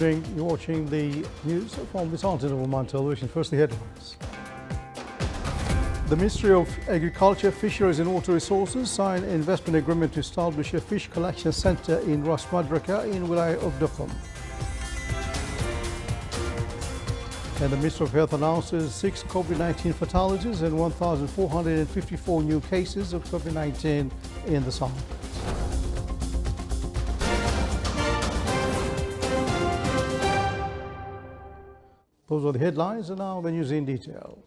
You're watching the news from the Sultan of Oman television. First, the headlines. The Ministry of Agriculture, Fisheries and Water Resources signed an investment agreement to establish a fish collection centre in Ras Madraka in Wilayah of Duqm. And the Ministry of Health announces 6 COVID-19 fatalities and 1,454 new cases of COVID-19 in the Sultan. Those are the headlines, and now the news in detail.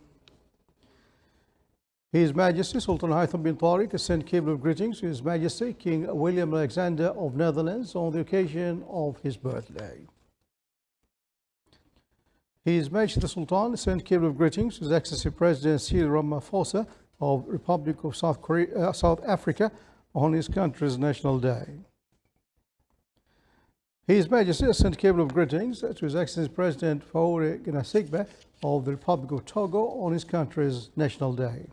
His Majesty Sultan Haitham bin Tariq sent cable of greetings to His Majesty King William Alexander of Netherlands on the occasion of his birthday. His Majesty the Sultan sent cable of greetings to His Excellency President Cyril Ramaphosa of Republic of South Africa on his country's National Day. His Majesty sent cable of greetings to His Excellency President Faure Gnassingbe of the Republic of Togo on his country's National Day.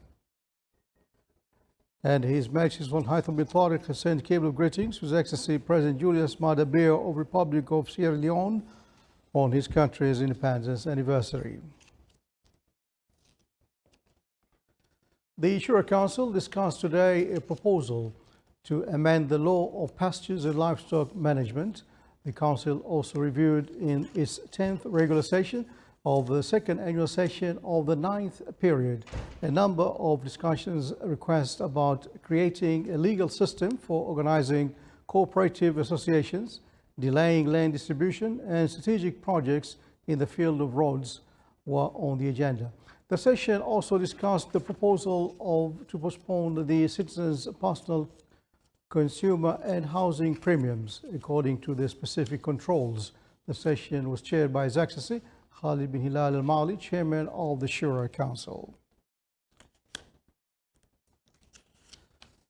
And His Majesty Sultan Haitham bin Tariq sent cable of greetings to His Excellency President Julius Maada Bio of Republic of Sierra Leone on his country's independence anniversary. The Shura Council discussed today a proposal to amend the law of pastures and livestock management. The Council also reviewed in its 10th regular session of the second annual session of the 9th period a number of discussions requests about creating a legal system for organizing cooperative associations, delaying land distribution and strategic projects in the field of roads were on the agenda. The session also discussed the proposal to postpone the citizens' personal consumer and housing premiums according to the specific controls. The session was chaired by His Excellency Khalid bin Hilal Al Mali, Chairman of the Shura Council.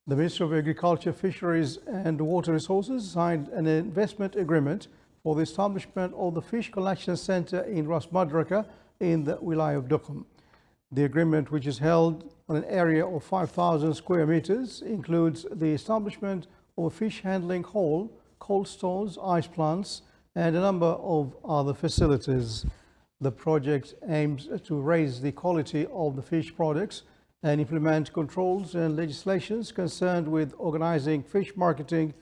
The Ministry of Agriculture, Fisheries and Water Resources signed an investment agreement for the establishment of the Fish Collection Centre in Ras Madraka in the Wilayah of Duqm. The agreement, which is held on an area of 5,000 square meters, includes the establishment of a fish handling hall, cold stores, ice plants, and a number of other facilities. The project aims to raise the quality of the fish products and implement controls and legislations concerned with organizing fish marketing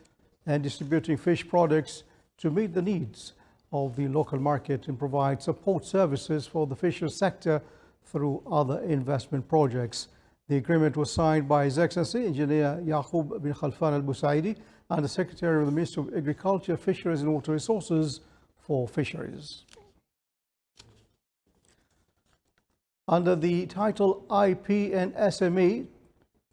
and distributing fish products to meet the needs of the local market and provide support services for the fisheries sector through other investment projects. The agreement was signed by His Excellency Engineer Yaqub bin Khalfan Al Busaidi and the Secretary of the Ministry of Agriculture, Fisheries and Water Resources for Fisheries. Under the title IP and SME,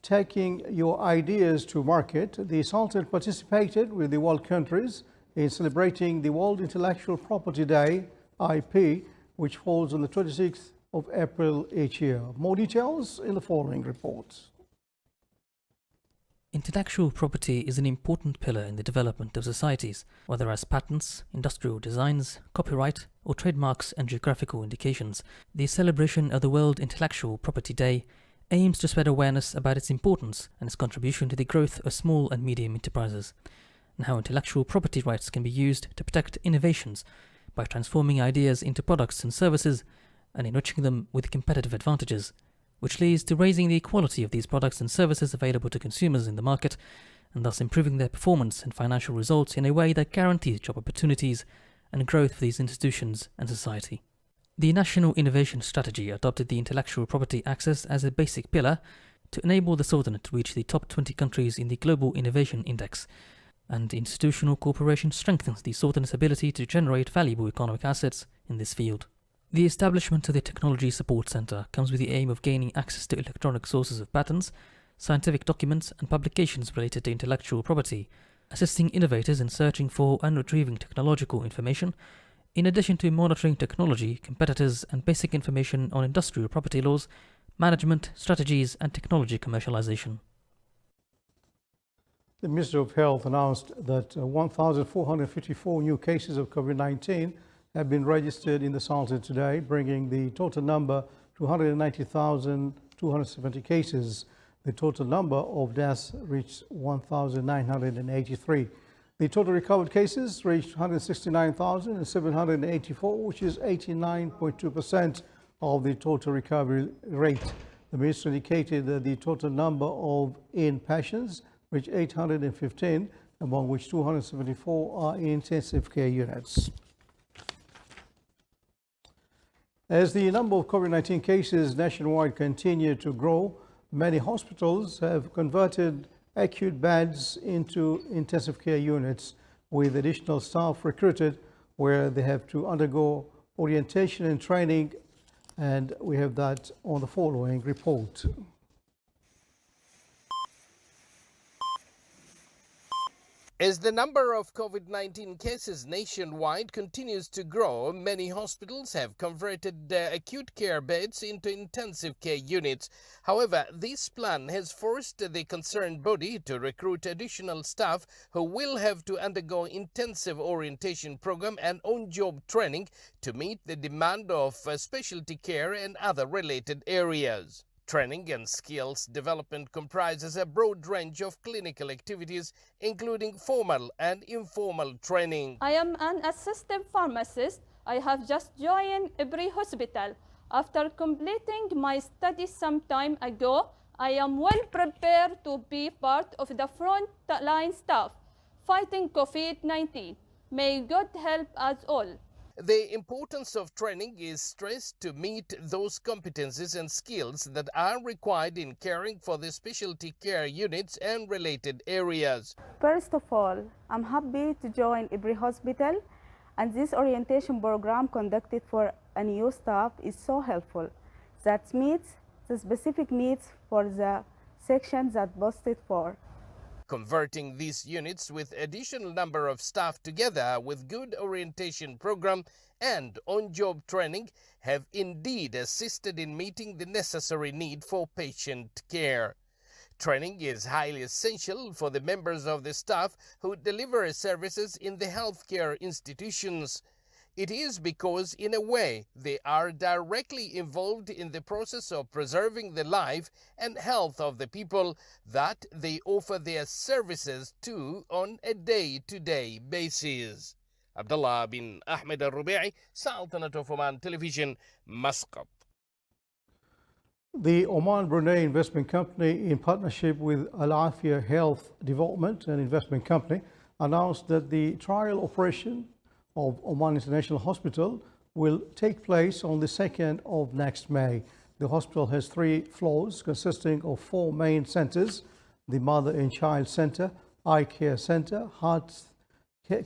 Taking Your Ideas to Market, the Sultan participated with the world countries in celebrating the World Intellectual Property Day, IP, which falls on the 26th of April each year. More details in the following reports. Intellectual property is an important pillar in the development of societies, whether as patents, industrial designs, copyright, or trademarks and geographical indications. The celebration of the World Intellectual Property Day aims to spread awareness about its importance and its contribution to the growth of small and medium enterprises, and how intellectual property rights can be used to protect innovations by transforming ideas into products and services and enriching them with competitive advantages, which leads to raising the quality of these products and services available to consumers in the market, and thus improving their performance and financial results in a way that guarantees job opportunities and growth for these institutions and society. The National Innovation Strategy adopted the intellectual property access as a basic pillar to enable the Sultanate to reach the top 20 countries in the Global Innovation Index, and institutional cooperation strengthens the Sultanate's ability to generate valuable economic assets in this field. The establishment of the Technology Support Centre comes with the aim of gaining access to electronic sources of patents, scientific documents and publications related to intellectual property, assisting innovators in searching for and retrieving technological information, in addition to monitoring technology, competitors and basic information on industrial property laws, management, strategies and technology commercialization. The Ministry of Health announced that 1,454 new cases of COVID-19 have been registered in the Sultanate today, bringing the total number to 190,270 cases. The total number of deaths reached 1,983. The total recovered cases reached 169,784, which is 89.2% of the total recovery rate. The minister indicated that the total number of inpatients reached 815, among which 274 are in intensive care units. As the number of COVID-19 cases nationwide continue to grow, many hospitals have converted acute beds into intensive care units with additional staff recruited where they have to undergo orientation and training, and we have that on the following report. As the number of COVID-19 cases nationwide continues to grow, many hospitals have converted their acute care beds into intensive care units. However, this plan has forced the concerned body to recruit additional staff who will have to undergo intensive orientation program and on-job training to meet the demand of specialty care and other related areas. Training and skills development comprises a broad range of clinical activities, including formal and informal training. I am an assistant pharmacist. I have just joined Ibri Hospital. After completing my studies some time ago, I am well prepared to be part of the front-line staff fighting COVID-19. May God help us all. The importance of training is stressed to meet those competencies and skills that are required in caring for the specialty care units and related areas. First of all, I'm happy to join Ibri Hospital, and this orientation program conducted for a new staff is so helpful. That meets the specific needs for the section that posted for. Converting these units with additional number of staff together with good orientation program and on-job training have indeed assisted in meeting the necessary need for patient care. Training is highly essential for the members of the staff who deliver services in the healthcare institutions. It is because, in a way, they are directly involved in the process of preserving the life and health of the people that they offer their services to on a day-to-day basis. Abdullah bin Ahmed al-Rubi'i, Sultanate of Oman Television, Muscat. The Oman Brunei Investment Company, in partnership with Al Afia Health Development and Investment Company, announced that the trial operation of Oman International Hospital will take place on the 2nd of next May. The hospital has 3 floors consisting of 4 main centers: the Mother and Child Center, Eye Care Center, Heart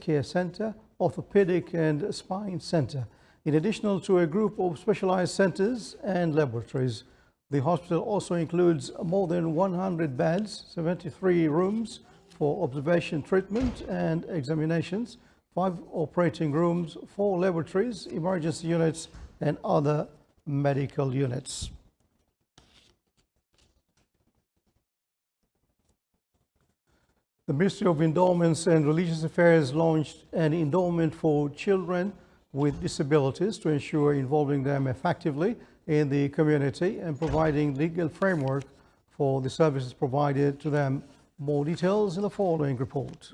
Care Center, Orthopedic and Spine Center, in addition to a group of specialized centers and laboratories. The hospital also includes more than 100 beds, 73 rooms for observation, treatment and examinations, 5 operating rooms, 4 laboratories, emergency units, and other medical units. The Ministry of Endowments and Religious Affairs launched an endowment for children with disabilities to ensure involving them effectively in the community and providing legal framework for the services provided to them. More details in the following report.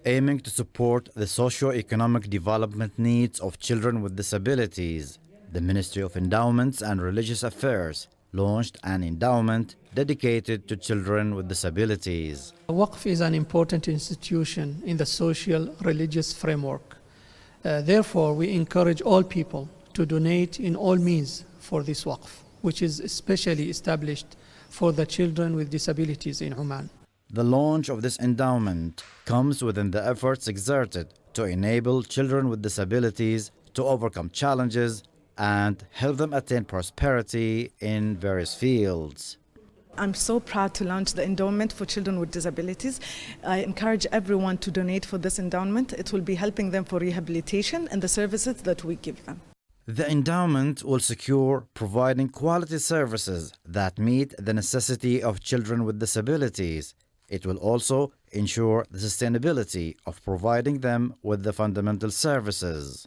Aiming to support the socio-economic development needs of children with disabilities, the Ministry of Endowments and Religious Affairs launched an endowment dedicated to children with disabilities. Waqf is an important institution in the social religious framework. Therefore, we encourage all people to donate in all means for this Waqf, which is especially established for the children with disabilities in Oman. The launch of this endowment comes within the efforts exerted to enable children with disabilities to overcome challenges and help them attain prosperity in various fields. I'm so proud to launch the endowment for children with disabilities. I encourage everyone to donate for this endowment. It will be helping them for rehabilitation and the services that we give them. The endowment will secure providing quality services that meet the necessity of children with disabilities. It will also ensure the sustainability of providing them with the fundamental services.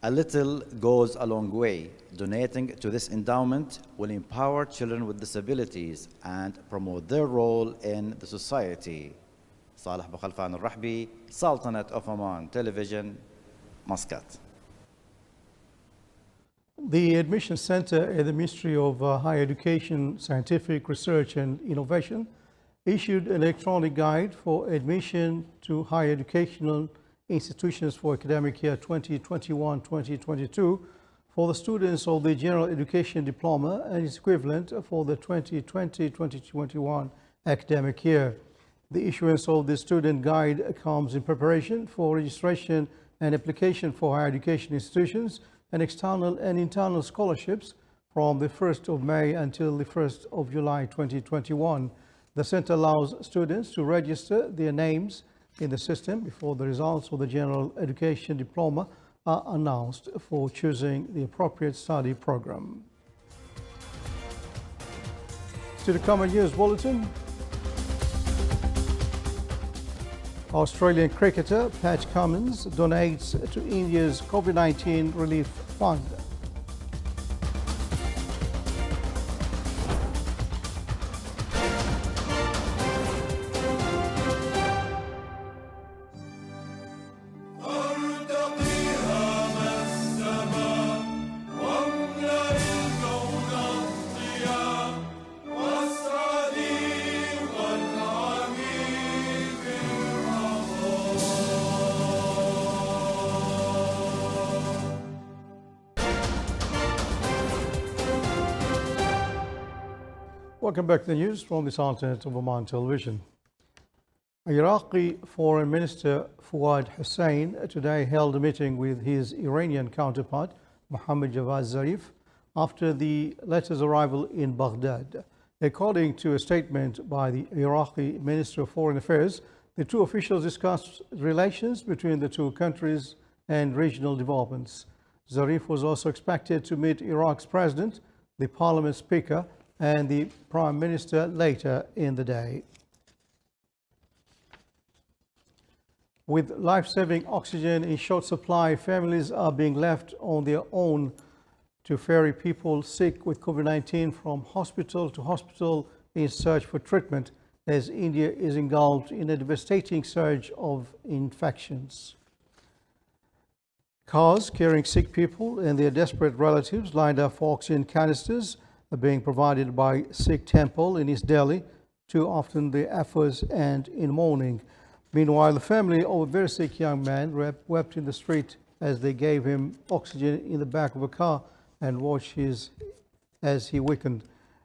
A little goes a long way. Donating to this endowment will empower children with disabilities and promote their role in the society. صالح بخلفان الرحبي, Sultanate of Oman Television, Muscat. The Admission Center at the Ministry of Higher Education, Scientific Research and Innovation issued an electronic guide for admission to higher educational institutions for academic year 2021-2022 for the students of the General Education Diploma and its equivalent for the 2020-2021 academic year. The issuance of the student guide comes in preparation for registration and application for higher education institutions and external and internal scholarships from the 1st of May until the 1st of July 2021. The center allows students to register their names in the system before the results of the General Education Diploma are announced for choosing the appropriate study program. To the Common News Bulletin. Australian cricketer Pat Cummins donates to India's COVID-19 relief fund. Welcome back to the news from the Sultanate of Oman Television. Iraqi Foreign Minister Fuad Hussein today held a meeting with his Iranian counterpart, Mohammad Javad Zarif, after the latter's arrival in Baghdad. According to a statement by the Iraqi Minister of Foreign Affairs, the two officials discussed relations between the two countries and regional developments. Zarif was also expected to meet Iraq's president, the parliament speaker, and the Prime Minister later in the day. With life-saving oxygen in short supply, families are being left on their own to ferry people sick with COVID-19 from hospital to hospital in search for treatment as India is engulfed in a devastating surge of infections. Cars carrying sick people and their desperate relatives lined up for oxygen canisters are being provided by Sikh Temple in East Delhi, too often the efforts end in mourning. Meanwhile, the family of a very sick young man wept in the street as they gave him oxygen in the back of a car and watched as he weakened.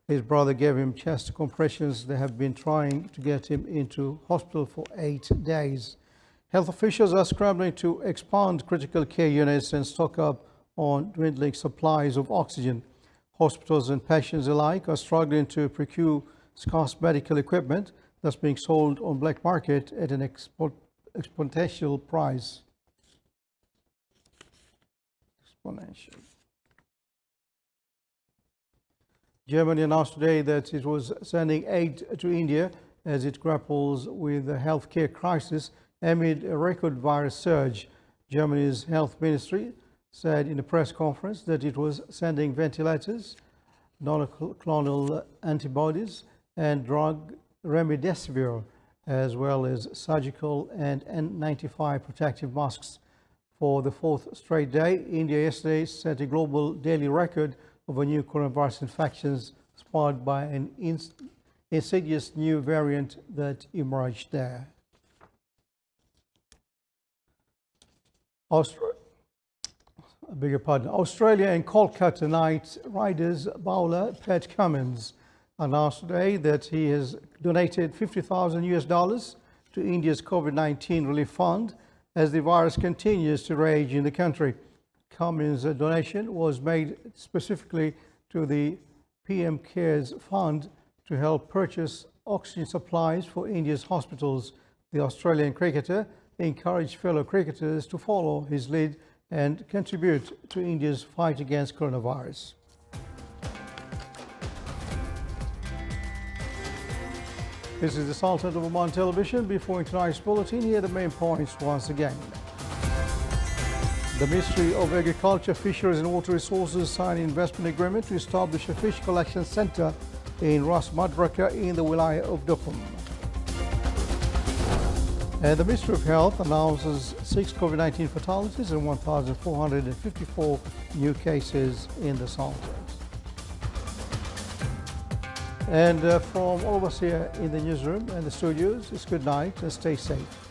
His brother gave him chest compressions. They have been trying to get him into hospital for 8 days. Health officials are scrambling to expand critical care units and stock up on dwindling supplies of oxygen. Hospitals and patients alike are struggling to procure scarce medical equipment that's being sold on black market at an exponential price. Germany announced today that it was sending aid to India as it grapples with the healthcare crisis amid a record virus surge. Germany's health ministry said in a press conference that it was sending ventilators, monoclonal antibodies, and drug remdesivir, as well as surgical and N95 protective masks. For the fourth straight day, India yesterday set a global daily record of a new coronavirus infections sparked by an insidious new variant that emerged there. Australia and Kolkata Knight Riders bowler Pat Cummins announced today that he has donated $50,000 to India's COVID-19 relief fund as the virus continues to rage in the country. Cummins' donation was made specifically to the PM Cares Fund to help purchase oxygen supplies for India's hospitals. The Australian cricketer encouraged fellow cricketers to follow his lead and contribute to India's fight against coronavirus. This is the Sultanate of Oman Television. Before tonight's bulletin, here are the main points once again. The Ministry of Agriculture, Fisheries and Water Resources signed an investment agreement to establish a fish collection center in Ras Madraka in the Wilaya of Duqm. And the Ministry of Health announces 6 COVID-19 fatalities and 1,454 new cases in the Salters. And from all of us here in the newsroom and the studios, it's good night and stay safe.